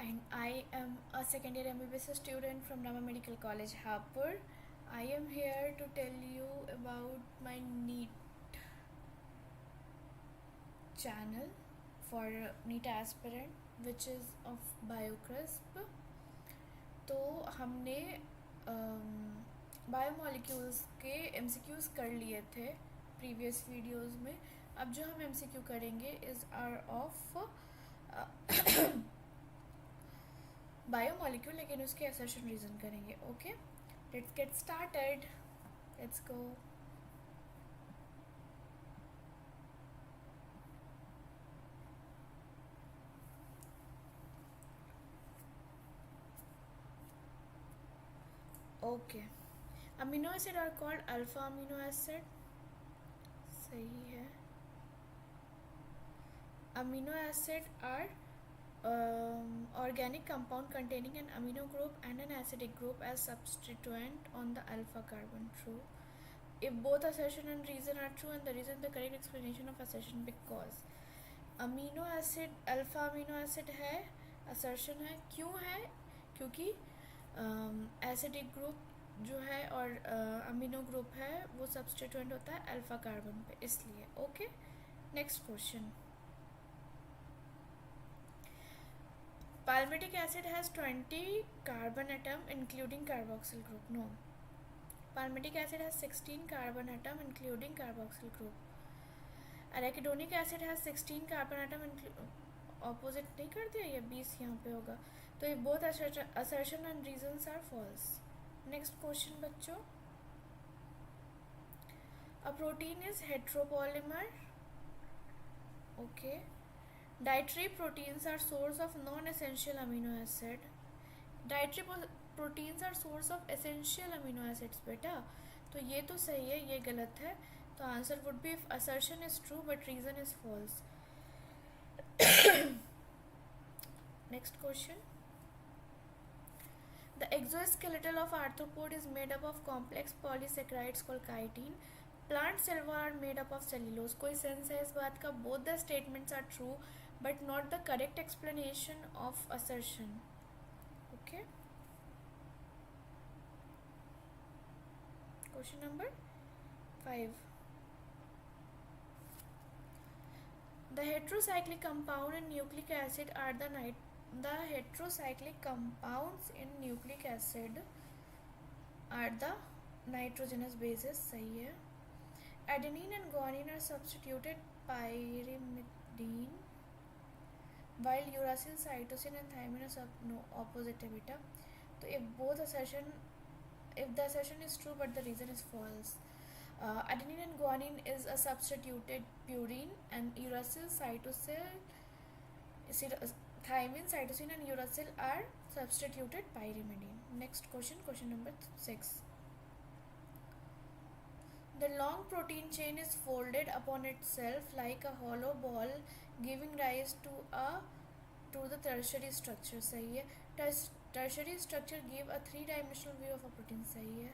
and I am a second year MBBS student from Rama Medical College, Hapur. I am here to tell you about my NEET channel for NEET aspirant, which is of BioCrisp. तो हमने biomolecules के MCQs कर लिए थे previous videos में. अब जो हम MCQ करेंगे इज़ आर ऑफ बायोमोलिक्यूल, लेकिन उसके असर्शन रीज़न करेंगे. Okay, let's get started. Let's go. Okay, amino acid are called alpha amino acid. सही है. Amino acid are organic compound containing an amino group and an acidic group as substituent on the alpha carbon. True. If both assertion and reason are true, and the reason is the correct explanation of assertion, because amino acid alpha amino acid है, assertion है. क्यों है? क्योंकि acidic group जो है और amino group है वो सब्सटीट्यूएंट होता है अल्फा कार्बन पे, इसलिए. Okay, next question. Palmitic acid has 20 carbon atom including carboxyl group. No. Palmitic acid has 16 carbon atom including carboxyl group. Arachidonic acid has 16 carbon atom opposite नहीं कर दिया, ये 20 यहाँ पे होगा. तो ये both assertion and reasons are false. Next question बच्चों. A protein is heteropolymer. Okay. Dietary proteins are source of non-essential amino acid. Dietary proteins are source of essential amino acids. बेटा, तो ये तो सही है, ये गलत है. तो answer would be if assertion is true but reason is false. Next question. The exoskeleton of arthropod is made up of complex polysaccharides called chitin. Plant cell are made up of cellulose. कोई sense है इस बात का? Both the statements are true but not the correct explanation of assertion. Okay. Question number 5. The heterocyclic compound in nucleic acid are the heterocyclic compounds in nucleic acid are the nitrogenous bases. सही है. Adenine and guanine are substituted pyrimidine, while uracil, cytosine and thymine are opposite है बेटा. तो if the assertion is true but the reason is false. Adenine and guanine is a substituted purine, and uracil, thymine, cytosine and uracil are substituted pyrimidine. Next question, question number 6. The long protein chain is folded upon itself like a hollow ball, giving rise to the tertiary structure. सही है. Tertiary structure give a three-dimensional view of a protein. सही है.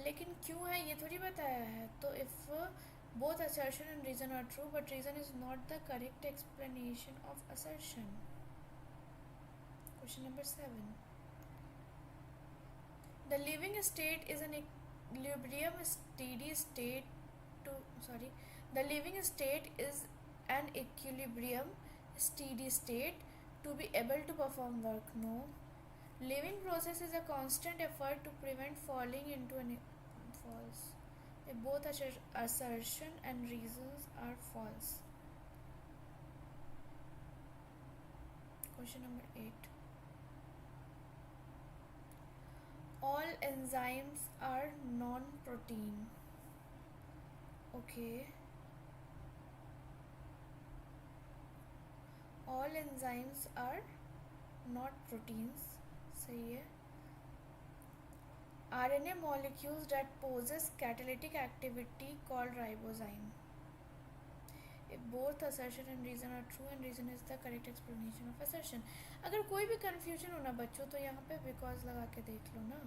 लेकिन क्यों है ये थोड़ी बताया है. तो if both assertion and reason are true but reason is not the correct explanation of assertion. Question number 7. The living state is an equilibrium steady state the living state is an equilibrium steady state to be able to perform work. No. Living process is a constant effort to prevent falling into an false. Both assertion and reasons are false. Question number 8. All enzymes are non-protein. Okay. All enzymes are not proteins. सही है. RNA molecules that possess catalytic activity called ribozyme. If both assertion and reason are true and reason is the correct explanation of assertion. अगर कोई भी confusion हो ना बच्चों तो यहाँ पे because लगा के देख लो ना.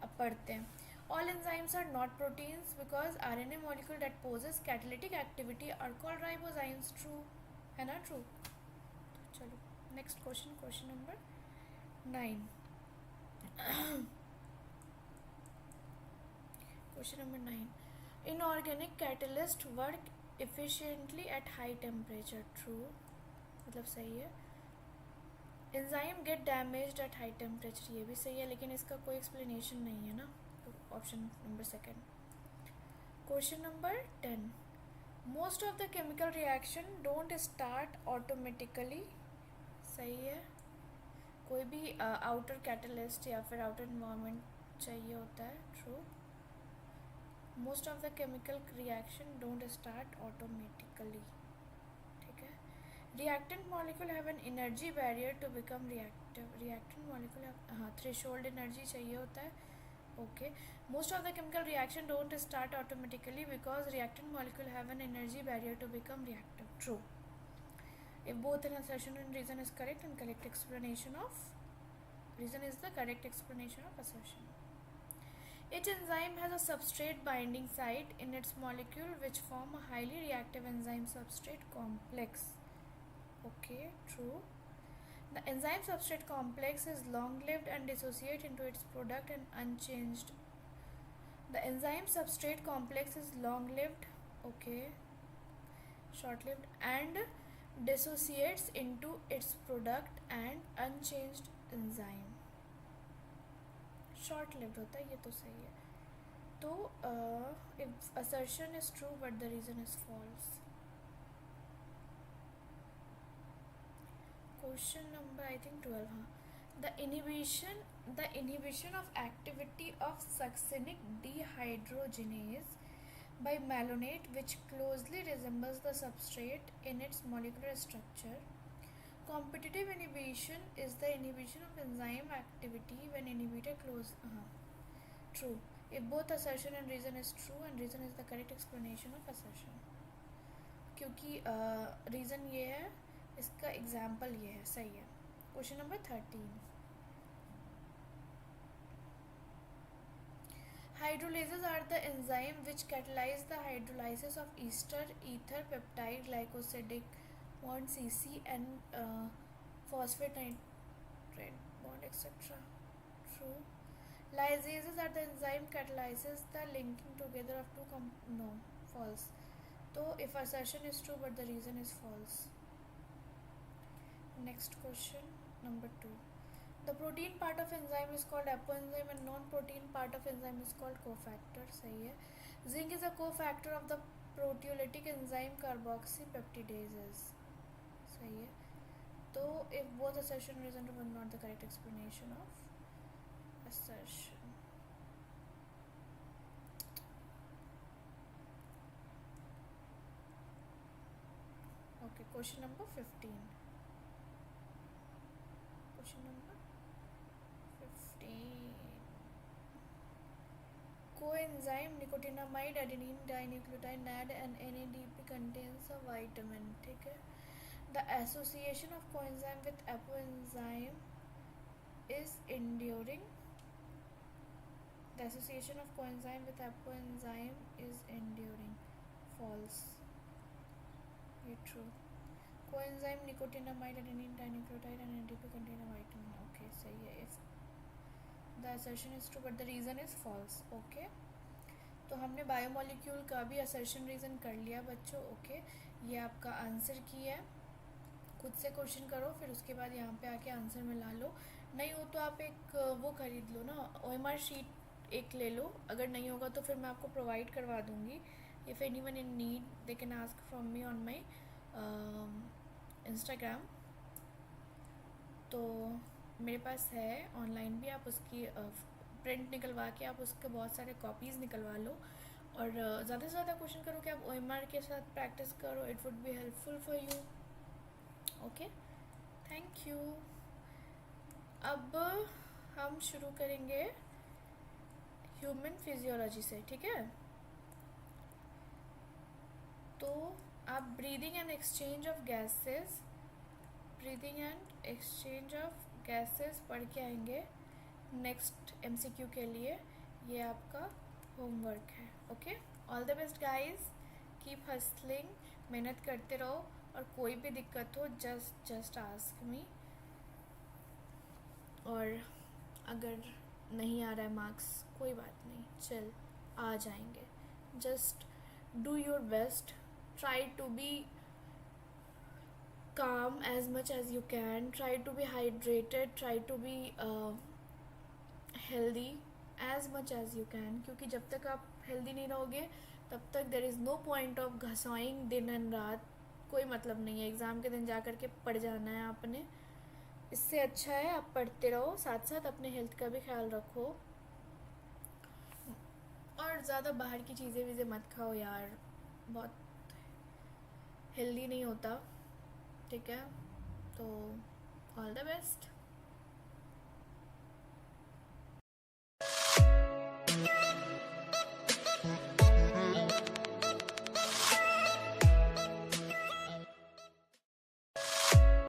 अब पढ़ते हैं. All enzymes are not proteins because RNA molecule that possess catalytic activity are called ribozymes. True है ना? True. चलो next question, question number 9. Question number 9. Inorganic catalyst work efficiently at high temperature. True. मतलब सही है. Enzyme get damaged at high temperature. ये भी सही है, लेकिन इसका कोई explanation नहीं है ना. Option number 2. Question number 10. Most of the chemical reaction don't start automatically. सही है. कोई भी outer catalyst या फिर outer environment चाहिए होता है. True. Most of the chemical reaction don't start automatically. ठीक है. Reactant molecule have an energy barrier to become reactive. Reactant molecule have हाँ threshold energy चाहिए होता है. Okay. Most of the chemical reaction don't start automatically because reactant molecule have an energy barrier to become reactive. True. If both an assertion and reason is correct, and correct explanation of reason is the correct explanation of assertion. Each enzyme has a substrate binding site in its molecule which form a highly reactive enzyme substrate complex. Okay, true. The enzyme substrate complex is long-lived and dissociate into its product and unchanged. The enzyme substrate complex is long-lived, okay, short-lived, and dissociates into its product and unchanged enzyme. Short-lived होता है, ये तो सही है. तो if assertion is true but the reason is false. Question number I think 12. हाँ. The inhibition of activity of succinic dehydrogenase by malonate, which closely resembles the substrate in its molecular structure. Competitive inhibition is the inhibition of enzyme activity when inhibitor close. True. If both assertion and reason is true, and reason is the correct explanation of assertion. क्योंकि reason ये है, इसका example ये है, सही है. Question number 13. Hydrolases are the enzyme which catalyze the hydrolysis of ester, ether, peptide, glycosidic bond CC and phosphate nitrate bond, etc. True. Lysases are the enzyme catalyzes the linking together of two no, false. So if assertion is true but the reason is false. Next question number 2. The protein part of enzyme is called apoenzyme and non-protein part of enzyme is called cofactor. सही है. Zinc is a cofactor of the proteolytic enzyme carboxypeptidases. सही है. तो if both assertion and reason are not the correct explanation of assertion. Okay, question number 15. Question number 15. Coenzyme nicotinamide adenine dinucleotide NAD and NADP contains a vitamin. ठीक है. The association of coenzyme with apoenzyme is enduring. The association of coenzyme with apoenzyme is enduring. False. ये true. Coenzyme nicotinamide adenine dinucleotide and NADP contain a vitamin. Okay, सही है. If the assertion is true but the reason is false. Okay. तो हमने biomolecule का भी assertion reason कर लिया बच्चों. Okay. ये आपका आंसर की है. खुद से क्वेश्चन करो, फिर उसके बाद यहाँ पे आके आंसर मिला लो. नहीं हो तो आप एक वो खरीद लो ना, OMR शीट एक ले लो. अगर नहीं होगा तो फिर मैं आपको प्रोवाइड करवा दूँगी. If anyone in need, they can ask from me on my Instagram. तो मेरे पास है ऑनलाइन भी, आप उसकी प्रिंट निकलवा के आप उसके बहुत सारे कॉपीज़ निकलवा लो. और ज़्यादा से ज़्यादा क्वेश्चन करो कि आप OMR के साथ प्रैक्टिस करो. It would be helpful for you. Okay, thank you. अब हम शुरू करेंगे ह्यूमन फिजियोलॉजी से. ठीक है. तो आप breathing and exchange of gases पढ़ के आएंगे नेक्स्ट MCQ के लिए. ये आपका होमवर्क है. Okay, all the best guys. Keep hustling, मेहनत करते रहो. और कोई भी दिक्कत हो जस्ट आस्क मी. और अगर नहीं आ रहा है मार्क्स, कोई बात नहीं, चल आ जाएंगे. Just do your best, try to be calm as much as you can, try to be hydrated, try to be healthy as much as you can, क्योंकि जब तक आप हेल्दी नहीं रहोगे तब तक there is no point of घसाइंग दिन एंड रात. कोई मतलब नहीं है. एग्ज़ाम के दिन जा कर के पढ़ जाना है आपने. इससे अच्छा है आप पढ़ते रहो, साथ साथ अपने हेल्थ का भी ख्याल रखो, और ज़्यादा बाहर की चीज़ें वीज़ें मत खाओ यार, बहुत हेल्दी नहीं होता. ठीक है, तो ऑल द बेस्ट.